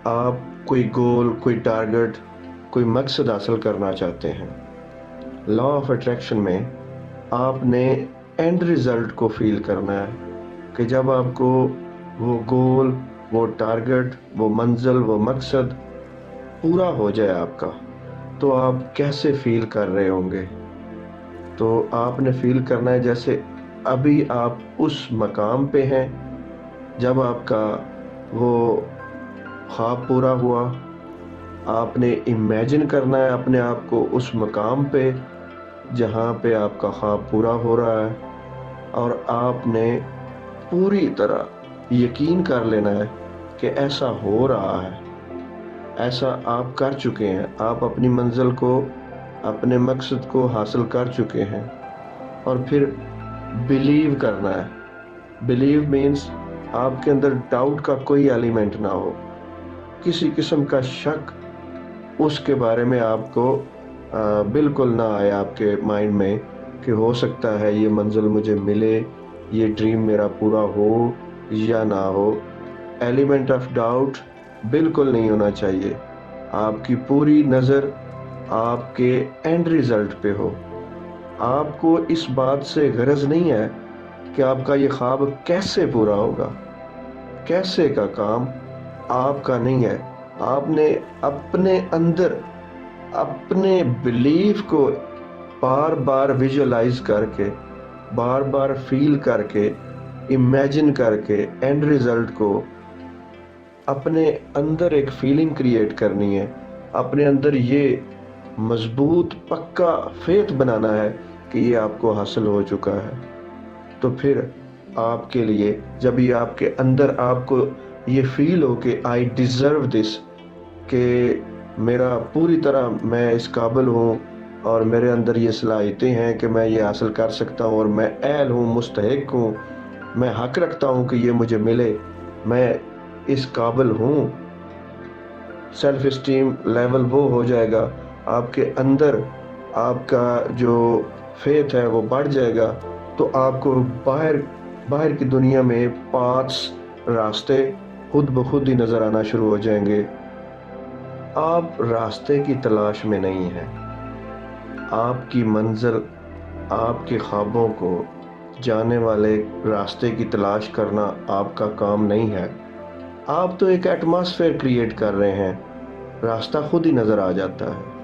آپ کوئی گول، کوئی ٹارگٹ، کوئی مقصد حاصل کرنا چاہتے ہیں، لا آف اٹریکشن میں آپ نے اینڈ ریزلٹ کو فیل کرنا ہے کہ جب آپ کو وہ گول، وہ ٹارگٹ، وہ منزل، وہ مقصد پورا ہو جائے آپ کا، تو آپ کیسے فیل کر رہے ہوں گے؟ تو آپ نے فیل کرنا ہے جیسے ابھی آپ اس مقام پہ ہیں جب آپ کا وہ خواب پورا ہوا۔ آپ نے امیجن کرنا ہے اپنے آپ کو اس مقام پہ جہاں پہ آپ کا خواب پورا ہو رہا ہے، اور آپ نے پوری طرح یقین کر لینا ہے کہ ایسا ہو رہا ہے، ایسا آپ کر چکے ہیں، آپ اپنی منزل کو، اپنے مقصد کو حاصل کر چکے ہیں۔ اور پھر بلیو کرنا ہے۔ بلیو مینس آپ کے اندر ڈاؤٹ کا کوئی ایلیمنٹ نہ ہو، کسی قسم کا شک اس کے بارے میں آپ کو بالکل نہ آئے آپ کے مائنڈ میں کہ ہو سکتا ہے یہ منزل مجھے ملے، یہ ڈریم میرا پورا ہو یا نہ ہو۔ ایلیمنٹ آف ڈاؤٹ بالکل نہیں ہونا چاہیے۔ آپ کی پوری نظر آپ کے اینڈ ریزلٹ پہ ہو۔ آپ کو اس بات سے غرض نہیں ہے کہ آپ کا یہ خواب کیسے پورا ہوگا، کیسے کا کام آپ کا نہیں ہے۔ آپ نے اپنے اندر اپنے بلیف کو بار بار ویژولائز کر کے، بار بار فیل کر کے، امیجن کر کے اینڈ ریزلٹ کو اپنے اندر ایک فیلنگ کریٹ کرنی ہے، اپنے اندر یہ مضبوط پکا فیتھ بنانا ہے کہ یہ آپ کو حاصل ہو چکا ہے۔ تو پھر آپ کے لیے جب یہ آپ کے اندر آپ کو یہ فیل ہو کہ آئی ڈیزرو دس، کہ میرا پوری طرح میں اس قابل ہوں اور میرے اندر یہ صلاحیتیں ہیں کہ میں یہ حاصل کر سکتا ہوں، اور میں اہل ہوں، مستحق ہوں، میں حق رکھتا ہوں کہ یہ مجھے ملے، میں اس قابل ہوں، سیلف اسٹیم لیول وہ ہو جائے گا آپ کے اندر، آپ کا جو فیتھ ہے وہ بڑھ جائے گا، تو آپ کو باہر کی دنیا میں پاتھس، راستے خود بخود ہی نظر آنا شروع ہو جائیں گے۔ آپ راستے کی تلاش میں نہیں ہیں، آپ کی منزل، آپ کے خوابوں کو جانے والے راستے کی تلاش کرنا آپ کا کام نہیں ہے۔ آپ تو ایک ایٹماسفیئر کریٹ کر رہے ہیں، راستہ خود ہی نظر آ جاتا ہے۔